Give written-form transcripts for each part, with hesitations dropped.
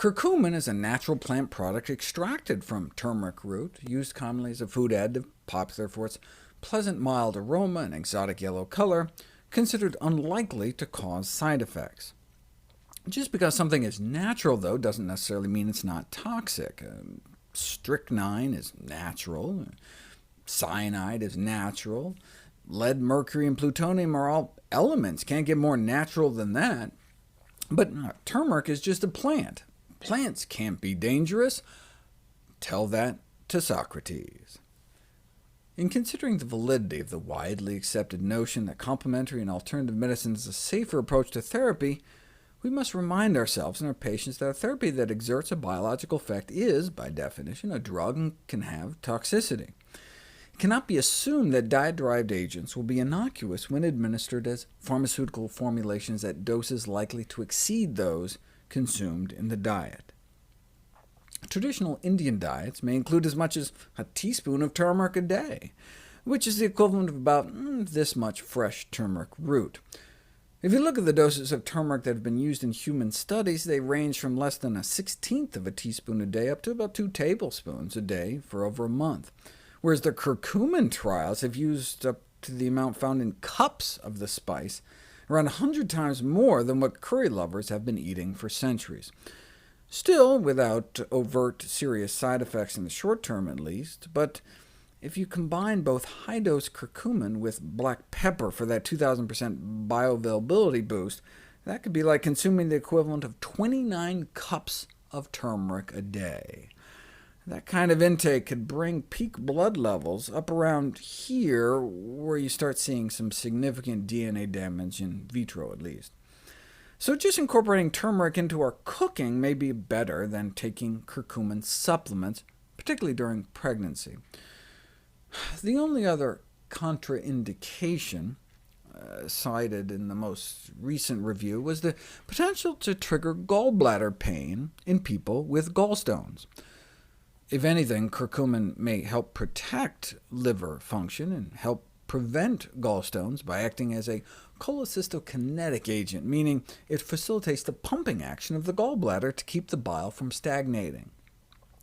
Curcumin is a natural plant product extracted from turmeric root, used commonly as a food additive, popular for its pleasant mild aroma and exotic yellow color, considered unlikely to cause side effects. Just because something is natural, though, doesn't necessarily mean it's not toxic. Strychnine is natural, cyanide is natural, lead, mercury, and plutonium are all elements. Can't get more natural than that. But turmeric is just a plant. Plants can't be dangerous. Tell that to Socrates. In considering the validity of the widely accepted notion that complementary and alternative medicine is a safer approach to therapy, we must remind ourselves and our patients that a therapy that exerts a biological effect is, by definition, a drug and can have toxicity. It cannot be assumed that diet-derived agents will be innocuous when administered as pharmaceutical formulations at doses likely to exceed those consumed in the diet. Traditional Indian diets may include as much as a teaspoon of turmeric a day, which is the equivalent of about this much fresh turmeric root. If you look at the doses of turmeric that have been used in human studies, they range from less than 1/16 of a teaspoon a day up to about 2 tablespoons a day for over a month, whereas the curcumin trials have used up to the amount found in cups of the spice, around 100 times more than what curry lovers have been eating for centuries. Still without overt serious side effects in the short term at least, but if you combine both high-dose curcumin with black pepper for that 2,000% bioavailability boost, that could be like consuming the equivalent of 29 cups of turmeric a day. That kind of intake could bring peak blood levels up around here, where you start seeing some significant DNA damage, in vitro at least. So just incorporating turmeric into our cooking may be better than taking curcumin supplements, particularly during pregnancy. The only other contraindication cited in the most recent review was the potential to trigger gallbladder pain in people with gallstones. If anything, curcumin may help protect liver function and help prevent gallstones by acting as a cholecystokinetic agent, meaning it facilitates the pumping action of the gallbladder to keep the bile from stagnating.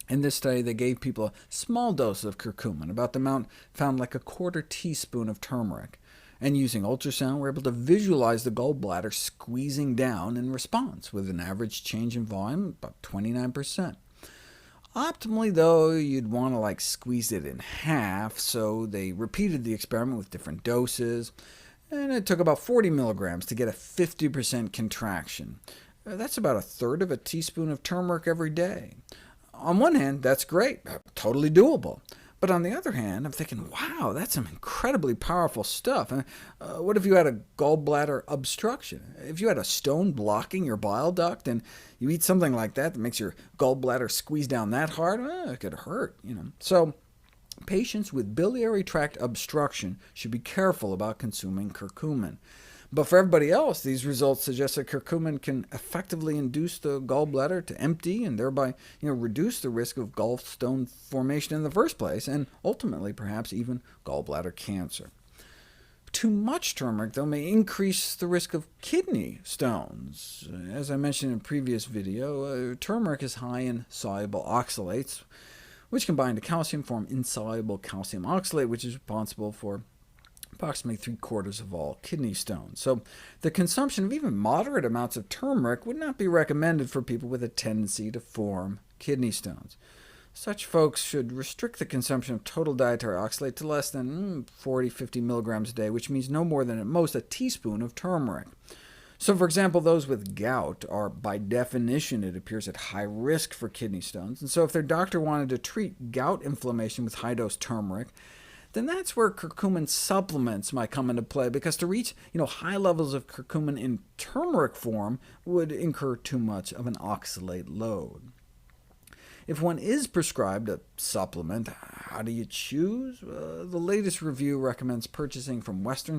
In this study, they gave people a small dose of curcumin, about the amount found like a quarter teaspoon of turmeric, and using ultrasound, we're able to visualize the gallbladder squeezing down in response, with an average change in volume about 29%. Optimally, though, you'd want to squeeze it in half, so they repeated the experiment with different doses, and it took about 40 milligrams to get a 50% contraction. That's about 1/3 of a teaspoon of turmeric every day. On one hand, that's great, totally doable. But on the other hand, I'm thinking, wow, that's some incredibly powerful stuff. What if you had a gallbladder obstruction? If you had a stone blocking your bile duct, and you eat something like that makes your gallbladder squeeze down that hard, it could hurt. So patients with biliary tract obstruction should be careful about consuming curcumin. But for everybody else, these results suggest that curcumin can effectively induce the gallbladder to empty, and thereby reduce the risk of gallstone formation in the first place, and ultimately perhaps even gallbladder cancer. Too much turmeric, though, may increase the risk of kidney stones. As I mentioned in a previous video, turmeric is high in soluble oxalates, which combine to calcium form insoluble calcium oxalate, which is responsible for approximately 3/4 of all kidney stones. So the consumption of even moderate amounts of turmeric would not be recommended for people with a tendency to form kidney stones. Such folks should restrict the consumption of total dietary oxalate to less than 40–50 milligrams a day, which means no more than at most a teaspoon of turmeric. So for example, those with gout are, by definition, it appears, at high risk for kidney stones, and so if their doctor wanted to treat gout inflammation with high-dose turmeric, then that's where curcumin supplements might come into play, because to reach high levels of curcumin in turmeric form would incur too much of an oxalate load. If one is prescribed a supplement, how do you choose? The latest review recommends purchasing from Western